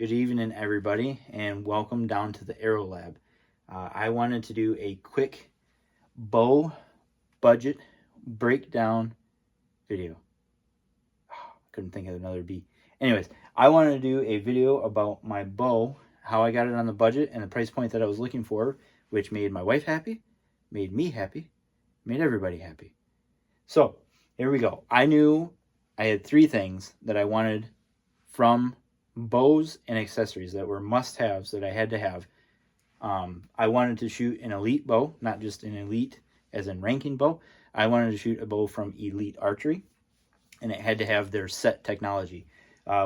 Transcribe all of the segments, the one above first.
Good evening, everybody, and welcome down to the Arrow Lab. I wanted to do a quick bow budget breakdown video. Couldn't think of another B. Anyways, I wanted to do a video about my bow, how I got it on the budget, and the price point that I was looking for, which made my wife happy, made me happy, made everybody happy. So, here we go. I knew I had three things that I wanted from bows and accessories that were must-haves that I had to have. I wanted to shoot an elite bow, not just an elite as in ranking bow. I wanted to shoot a bow from Elite Archery, and it had to have their set technology,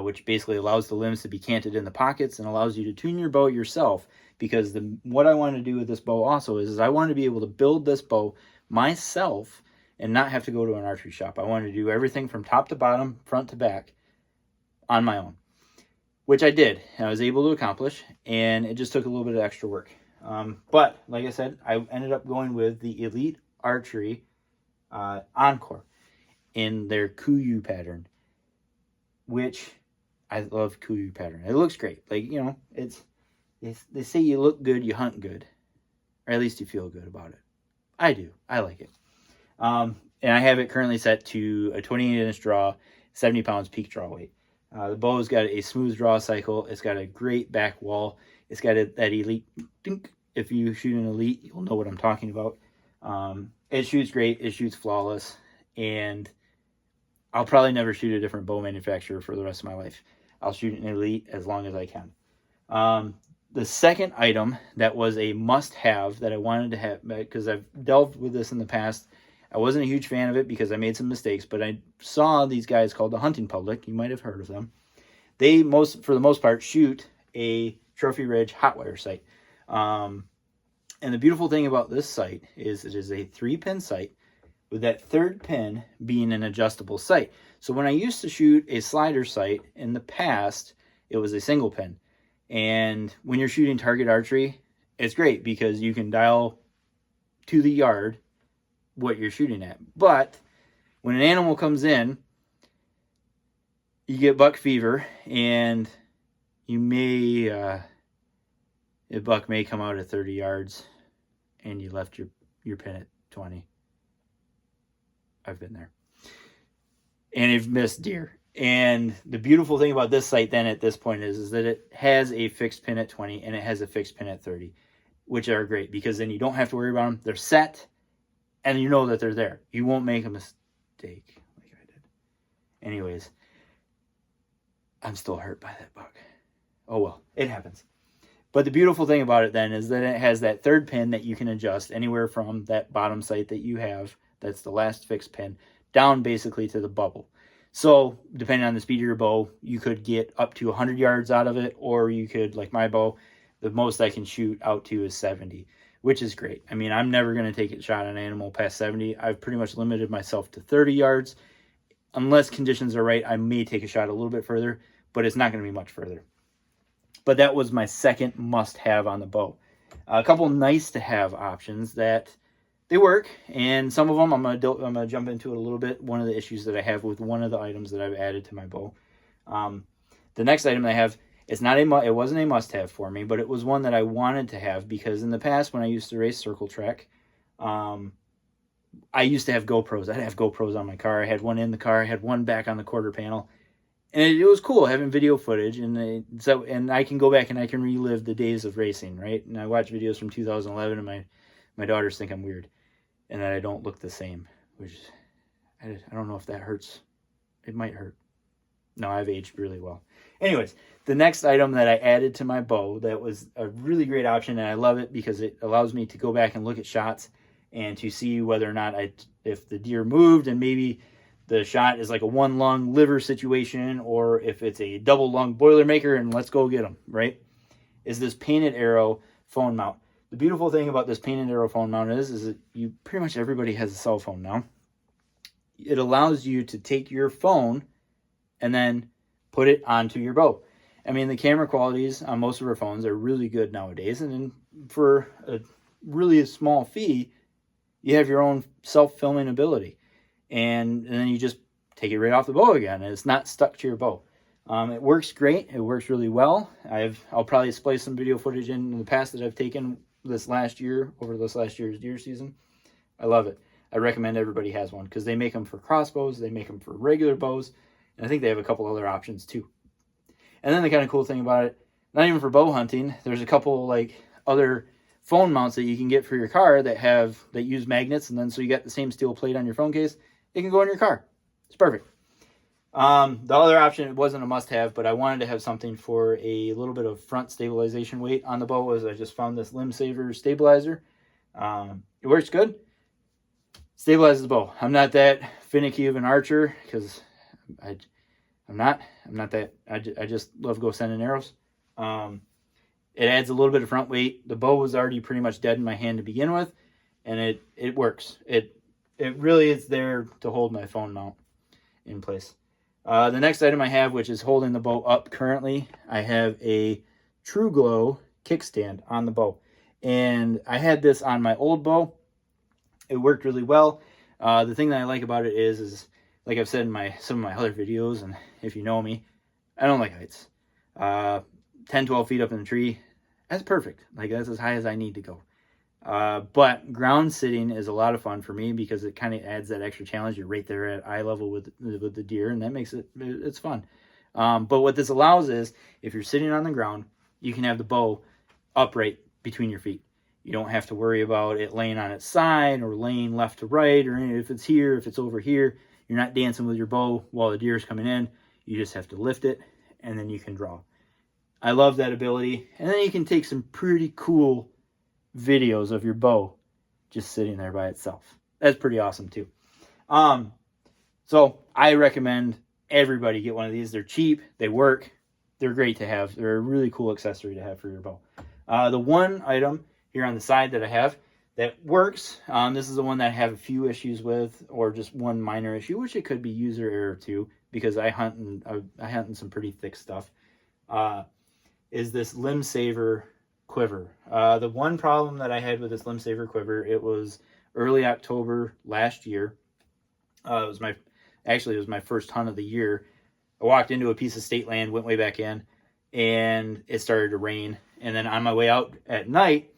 which basically allows the limbs to be canted in the pockets and allows you to tune your bow yourself. Because what I wanted to do with this bow also is I wanted to be able to build this bow myself and not have to go to an archery shop. I wanted to do everything from top to bottom, front to back, on my own, which I did, and I was able to accomplish, and it just took a little bit of extra work. But like I said, I ended up going with the Elite Archery Enkore in their Kuyu pattern, which I love. Kuyu pattern. It looks great. Like, you know, it's they say you look good, you hunt good, or at least you feel good about it. I do. I like it. And I have it currently set to a 28-inch draw, 70 pounds peak draw weight. The bow's got a smooth draw cycle. It's got a great back wall. It's got that elite dink. If you shoot an elite, you'll know what I'm talking about. It shoots great. It shoots flawless. And I'll probably never shoot a different bow manufacturer for the rest of my life. I'll shoot an elite as long as I can. The second item that was a must-have that I wanted to have, because I've delved with this in the past, I wasn't a huge fan of it because I made some mistakes, but I saw these guys called the Hunting Public. You might have heard of them. They, for the most part, shoot a Trophy Ridge hot wire sight. And the beautiful thing about this sight is it is a 3-pin sight with that third pin being an adjustable sight. So when I used to shoot a slider sight in the past, it was a single pin. And when you're shooting target archery, it's great because you can dial to the yard what you're shooting at. But when an animal comes in, you get buck fever, and you may a buck may come out at 30 yards and you left your pin at 20. I've been there. And you've missed deer. And the beautiful thing about this sight then at this point is that it has a fixed pin at 20 and it has a fixed pin at 30, which are great because then you don't have to worry about them. They're set. And you know that they're there. You won't make a mistake like I did. Anyways, I'm still hurt by that buck. Oh well, it happens. But the beautiful thing about it then is that it has that third pin that you can adjust anywhere from that bottom sight that you have, that's the last fixed pin, down basically to the bubble. So depending on the speed of your bow, you could get up to 100 yards out of it, or you could, like my bow, the most I can shoot out to is 70. Which is great. I mean, I'm never going to take a shot at an animal past 70. I've pretty much limited myself to 30 yards. Unless conditions are right, I may take a shot a little bit further, but it's not going to be much further. But that was my second must-have on the bow. A couple nice-to-have options that they work, and some of them I'm gonna jump into it a little bit. One of the issues that I have with one of the items that I've added to my bow. The next item that I have, it wasn't a must-have for me, but it was one that I wanted to have because in the past when I used to race circle track, I used to have GoPros. I'd have GoPros on my car. I had one in the car. I had one back on the quarter panel. And it was cool having video footage. And I can go back and I can relive the days of racing, right? And I watch videos from 2011 and my daughters think I'm weird and that I don't look the same, which I don't know if that hurts. It might hurt. No, I've aged really well. Anyways, the next item that I added to my bow that was a really great option, and I love it because it allows me to go back and look at shots and to see whether or not if the deer moved and maybe the shot is like a one lung liver situation or if it's a double lung Boilermaker and let's go get them, right? Is this painted arrow phone mount. The beautiful thing about this painted arrow phone mount is that pretty much everybody has a cell phone now. It allows you to take your phone and then put it onto your bow. I mean, the camera qualities on most of our phones are really good nowadays. And then for a really small fee, you have your own self-filming ability. And then you just take it right off the bow again. And it's not stuck to your bow. It works great. It works really well. I'll probably splice some video footage in the past that I've taken this last year, over this last year's deer season. I love it. I recommend everybody has one because they make them for crossbows, they make them for regular bows, and I think they have a couple other options too. And then the kind of cool thing about it, not even for bow hunting, there's a couple like other phone mounts that you can get for your car that use magnets, and then so you got the same steel plate on your phone case, it can go in your car. It's perfect. The other option, it wasn't a must-have, but I wanted to have something for a little bit of front stabilization weight on the bow. Was I just found this Limb Saver stabilizer. It works good. Stabilizes the bow. I'm not that finicky of an archer because I'm not that. I just love go sending arrows. It adds a little bit of front weight. The bow was already pretty much dead in my hand to begin with, and it works. It really is there to hold my phone mount in place. The next item I have, which is holding the bow up currently, I have a True Glow kickstand on the bow. And I had this on my old bow. It worked really well. The thing that I like about it is like I've said in some of my other videos, and if you know me, I don't like heights. 10, 12 feet up in the tree, that's perfect. Like that's as high as I need to go. But ground sitting is a lot of fun for me because it kind of adds that extra challenge. You're right there at eye level with the deer, and that makes it's fun. But what this allows is if you're sitting on the ground, you can have the bow upright between your feet. You don't have to worry about it laying on its side or laying left to right, or if it's here, if it's over here. You're not dancing with your bow while the deer is coming in. You just have to lift it, and then you can draw. I love that ability. And then you can take some pretty cool videos of your bow just sitting there by itself. That's pretty awesome too. So I recommend everybody get one of these. They're cheap, they work, they're great to have. They're a really cool accessory to have for your bow. The one item here on the side that I have that works, this is the one that I have a few issues with, or just one minor issue, which it could be user error too, because I hunt in some pretty thick stuff, is this Limb Saver quiver. The one problem that I had with this Limb Saver quiver, it was early October last year. It was my first hunt of the year. I walked into a piece of state land, went way back in, and it started to rain. And then on my way out at night,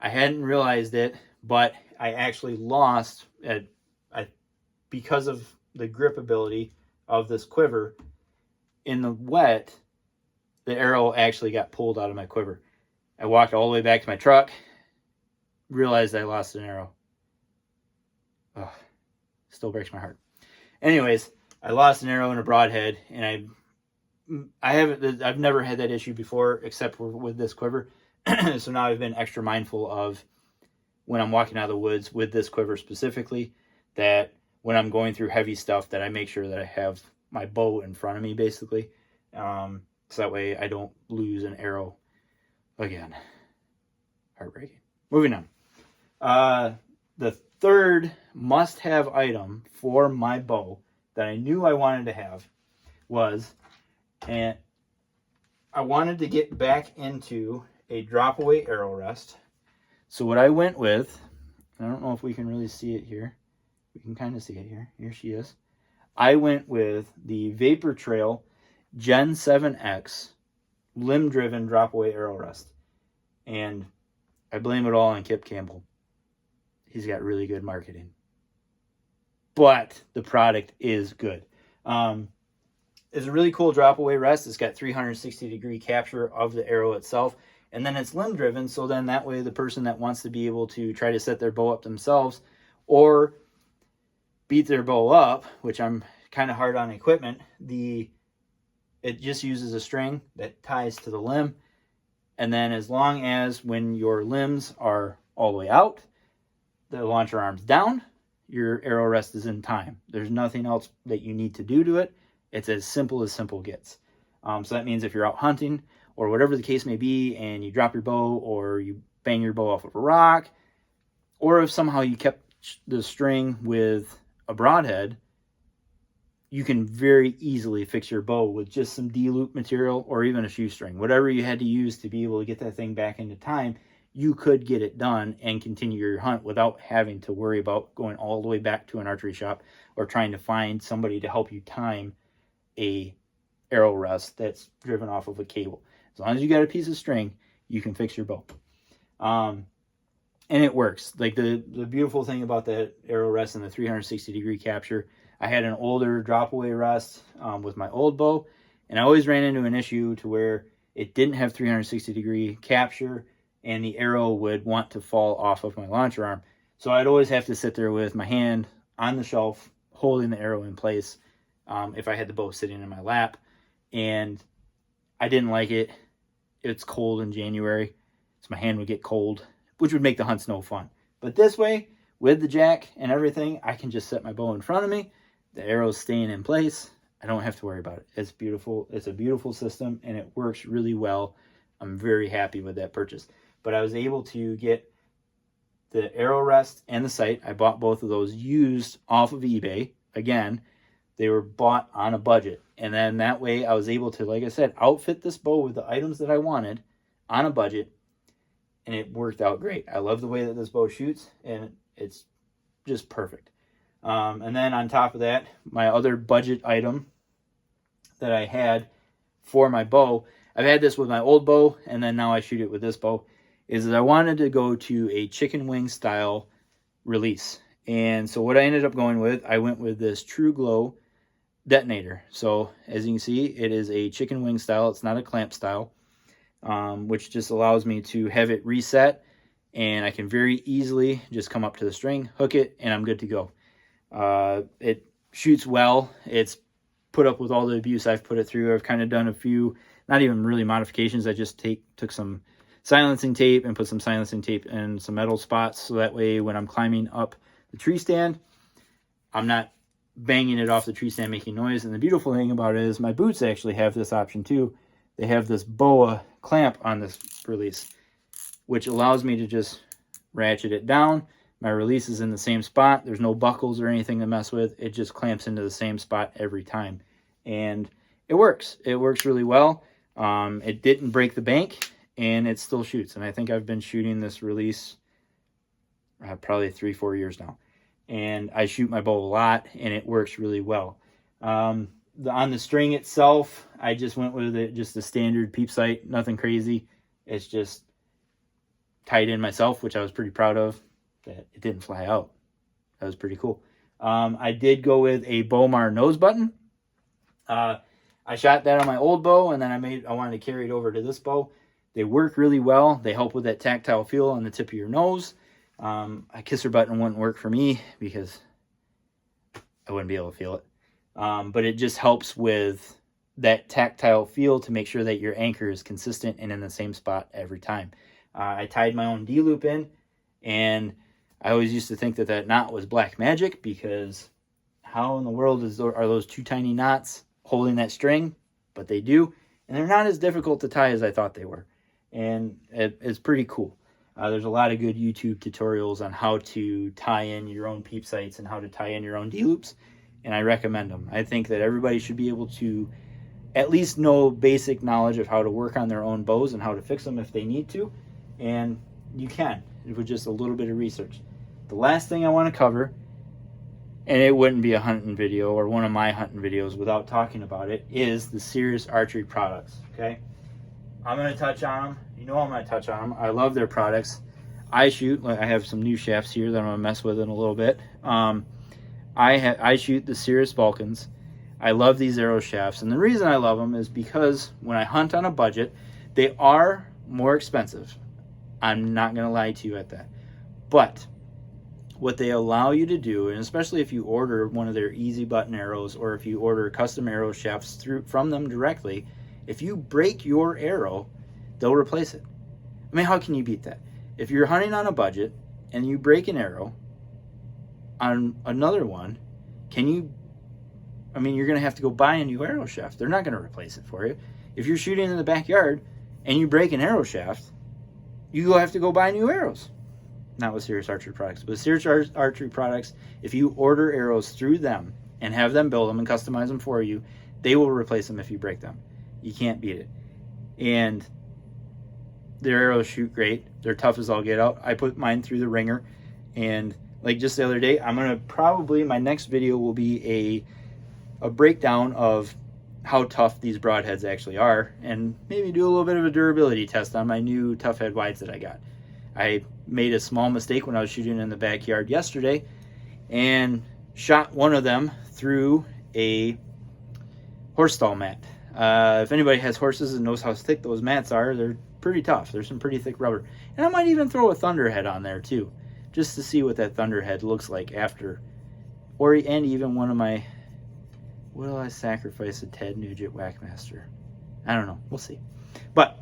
I hadn't realized it, but I actually lost because of the grip ability of this quiver. In the wet, the arrow actually got pulled out of my quiver. I walked all the way back to my truck, realized I lost an arrow. Ugh, still breaks my heart. Anyways, I lost an arrow in a broadhead, and I've never had that issue before except with this quiver. So now I've been extra mindful of when I'm walking out of the woods with this quiver specifically, that when I'm going through heavy stuff, that I make sure that I have my bow in front of me, basically. So that way I don't lose an arrow again. Heartbreaking. Moving on. The third must-have item for my bow that I knew I wanted to have was, and I wanted to get back into a drop-away arrow rest. So what I went with, I don't know if we can really see it here. We can kind of see it here. Here she is. I went with the Vapor Trail Gen 7X limb-driven drop-away arrow rest. And I blame it all on Kip Campbell. He's got really good marketing. But the product is good. It's a really cool drop-away rest. It's got 360-degree capture of the arrow itself. And then it's limb-driven, so then that way the person that wants to be able to try to set their bow up themselves or beat their bow up, which I'm kind of hard on equipment, it just uses a string that ties to the limb. And then as long as when your limbs are all the way out, the launcher arm's down, your arrow rest is in time. There's nothing else that you need to do to it. It's as simple gets. So that means if you're out hunting or whatever the case may be, and you drop your bow or you bang your bow off of a rock, or if somehow you kept the string with a broadhead, you can very easily fix your bow with just some D-loop material or even a shoestring. Whatever you had to use to be able to get that thing back into time, you could get it done and continue your hunt without having to worry about going all the way back to an archery shop or trying to find somebody to help you time a arrow rest that's driven off of a cable. As long as you got a piece of string, you can fix your bow. And it works. Like the beautiful thing about that arrow rest and the 360 degree capture, I had an older drop away rest with my old bow, and I always ran into an issue to where it didn't have 360 degree capture and the arrow would want to fall off of my launcher arm. So I'd always have to sit there with my hand on the shelf holding the arrow in place if I had the bow sitting in my lap. And I didn't like it. It's cold in January, so my hand would get cold, which would make the hunts no fun. But this way, with the jack and everything, I can just set my bow in front of me. The arrow's staying in place. I don't have to worry about it. It's beautiful. It's a beautiful system, and it works really well. I'm very happy with that purchase. But I was able to get the arrow rest and the sight. I bought both of those used off of eBay. Again, they were bought on a budget. And then that way I was able to, like I said, outfit this bow with the items that I wanted on a budget. And it worked out great. I love the way that this bow shoots, and it's just perfect. And then on top of that, my other budget item that I had for my bow, I've had this with my old bow, and then now I shoot it with this bow, is that I wanted to go to a chicken wing style release. And so what I ended up going with, I went with this True Glow detonator. So as you can see, it is a chicken wing style. It's not a clamp style, which just allows me to have it reset, and I can very easily just come up to the string, hook it, and I'm good to go. It shoots well. It's put up with all the abuse I've put it through. I've kind of done a few, not even really modifications. I just took some silencing tape and put some silencing tape in some metal spots, so that way when I'm climbing up the tree stand, I'm not banging it off the tree stand making noise. And the beautiful thing about it is my boots actually have this option too. They have this BOA clamp on this release, which allows me to just ratchet it down. My release is in the same spot. There's no buckles or anything to mess with. It just clamps into the same spot every time. And it works. It works really well. It didn't break the bank, and it still shoots. And I think I've been shooting this release probably 3-4 years now. And I shoot my bow a lot, and it works really well. On the string itself, I just went with it, just the standard peep sight, nothing crazy. It's just tied in myself, which I was pretty proud of. That it didn't fly out. That was pretty cool. I did go with a Bowmar nose button. I shot that on my old bow, and then I wanted to carry it over to this bow. They work really well. They help with that tactile feel on the tip of your nose. A kisser button wouldn't work for me because I wouldn't be able to feel it. But it just helps with that tactile feel to make sure that your anchor is consistent and in the same spot every time. I tied my own D-loop in, and I always used to think that that knot was black magic, because how in the world are those two tiny knots holding that string? But they do, and they're not as difficult to tie as I thought they were, and it's pretty cool. There's a lot of good YouTube tutorials on how to tie in your own peep sights and how to tie in your own D-loops, and I recommend them. I think that everybody should be able to at least know basic knowledge of how to work on their own bows and how to fix them if they need to, and you can with just a little bit of research. The last thing I want to cover, and it wouldn't be a hunting video or one of my hunting videos without talking about it, is the Cirrus Archery products, okay? I'm going to touch on them. You know I'm going to touch on them. I love their products. I have some new shafts here that I'm going to mess with in a little bit. I shoot the Cirrus Vulcans. I love these arrow shafts, and the reason I love them is because when I hunt on a budget, they are more expensive. I'm not going to lie to you at that. But what they allow you to do, and especially if you order one of their easy button arrows, or if you order custom arrow shafts from them directly, if you break your arrow, they'll replace it. I mean, how can you beat that? If you're hunting on a budget and you break an arrow on another one, you're going to have to go buy a new arrow shaft. They're not going to replace it for you. If you're shooting in the backyard and you break an arrow shaft, you have to go buy new arrows. Not with Cirrus Archery products, but with Cirrus Archery products, if you order arrows through them and have them build them and customize them for you, they will replace them if you break them. You can't beat it. And their arrows shoot great. They're tough as all get out. I put mine through the ringer, and like just the other day, my next video will be a breakdown of how tough these broadheads actually are, and maybe do a little bit of a durability test on my new tough head wides that I got. I made a small mistake when I was shooting in the backyard yesterday and shot one of them through a horse stall mat. If anybody has horses and knows how thick those mats are, they're pretty tough. There's some pretty thick rubber. And I might even throw a thunderhead on there too, just to see what that thunderhead looks like after. And even one of my, will I sacrifice a Ted Nugent Whackmaster? I don't know. We'll see. But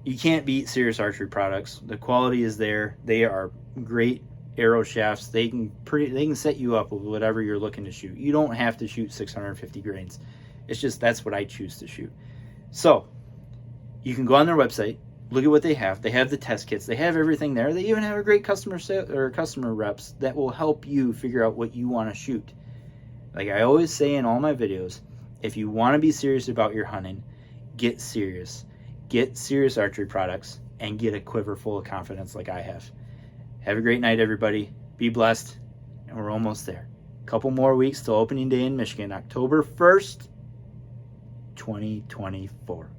you can't beat Serious Archery products. The quality is there. They are great arrow shafts. They can set you up with whatever you're looking to shoot. You don't have to shoot 650 grains. It's just that's what I choose to shoot. So you can go on their website, look at what they have. They have the test kits. They have everything there. They even have a great customer reps that will help you figure out what you want to shoot. Like I always say in all my videos, if you want to be serious about your hunting, get serious. Get Serious Archery products and get a quiver full of confidence like I have. Have a great night, everybody. Be blessed. And we're almost there. A couple more weeks till opening day in Michigan, October 1st, 2024.